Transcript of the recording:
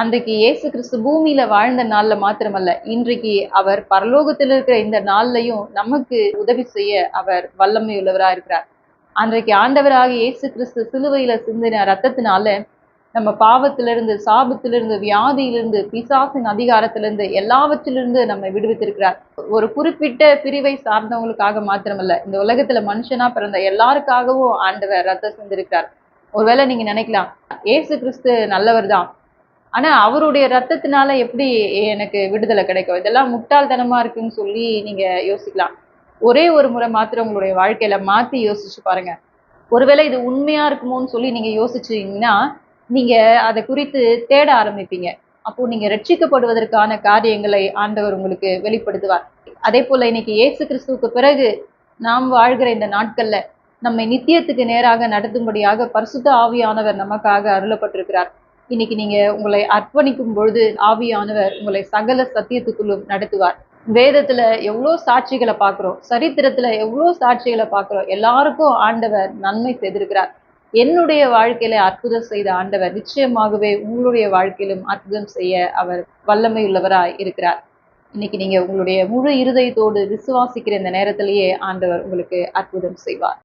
அன்றைக்கு இயேசு கிறிஸ்து பூமியில வாழ்ந்த நாள்ல மாத்திரமல்ல, இன்றைக்கு அவர் பரலோகத்தில் இருக்கிற இந்த நாள்லயும் நமக்கு உதவி செய்ய அவர் வல்லமை உள்ளவரா இருக்கிறார். அன்றைக்கு ஆண்டவராகிய இயேசு கிறிஸ்து சிலுவையில சிந்தின ரத்தத்தினால நம்ம பாவத்திலிருந்து, சாபத்திலிருந்து, வியாதியிலிருந்து, பிசாசின் அதிகாரத்திலிருந்து எல்லாவற்றிலிருந்து நம்மை விடுவித்திருக்கிறார். ஒரு குறிப்பிட்ட பிரிவை சார்ந்தவங்களுக்காக மாத்திரமல்ல, இந்த உலகத்துல மனுஷனா பிறந்த எல்லாருக்காகவும் ஆண்டவர் ரத்தம் சிந்திருக்கிறார். ஒருவேளை நீங்க நினைக்கலாம், இயேசு கிறிஸ்து நல்லவர் தான். ஆனா அவருடைய ரத்தத்தினால எப்படி எனக்கு விடுதலை கிடைக்கும்? இதெல்லாம் முட்டாள்தனமா இருக்குன்னு சொல்லி நீங்க யோசிக்கலாம். ஒரே ஒரு முறை மாத்திரம் உங்களுடைய வாழ்க்கையில மாத்தி யோசிச்சு பாருங்க. ஒருவேளை இது உண்மையா இருக்குமோன்னு சொல்லி நீங்க யோசிச்சீங்கன்னா, நீங்க அத குறித்து தேட ஆரம்பிப்பீங்க. அப்போ நீங்க ரட்சிக்கப்படுவதற்கான காரியங்களை ஆண்டவர் உங்களுக்கு வெளிப்படுத்துவார். அதேபோல இன்னைக்கு இயேசு கிறிஸ்துவுக்கு பிறகு நாம் வாழ்கிற இந்த நாட்கள்ல நம்மை நித்தியத்துக்கு நேராக நடத்தும்படியாக பரிசுத்த ஆவியானவர் நமக்காக அருளப்பட்டிருக்கிறார். இன்னைக்கு நீங்க உங்களை அர்ப்பணிக்கும் பொழுது ஆவியானவர் உங்களை சகல சத்தியத்துக்குள்ளும் நடத்துவார். வேதத்துல எவ்வளோ சாட்சிகளை பார்க்கிறோம், சரித்திரத்துல எவ்வளோ சாட்சிகளை பார்க்கிறோம். எல்லாருக்கும் ஆண்டவர் நன்மை செய்திருக்கிறார். என்னுடைய வாழ்க்கையில அற்புதம் செய்த ஆண்டவர் நிச்சயமாகவே உங்களுடைய வாழ்க்கையிலும் அற்புதம் செய்ய அவர் வல்லமை உள்ளவராய் இருக்கிறார். இன்னைக்கு நீங்க உங்களுடைய முழு இருதயத்தோடு விசுவாசிக்கிற இந்த நேரத்திலேயே ஆண்டவர் உங்களுக்கு அற்புதம் செய்வார்.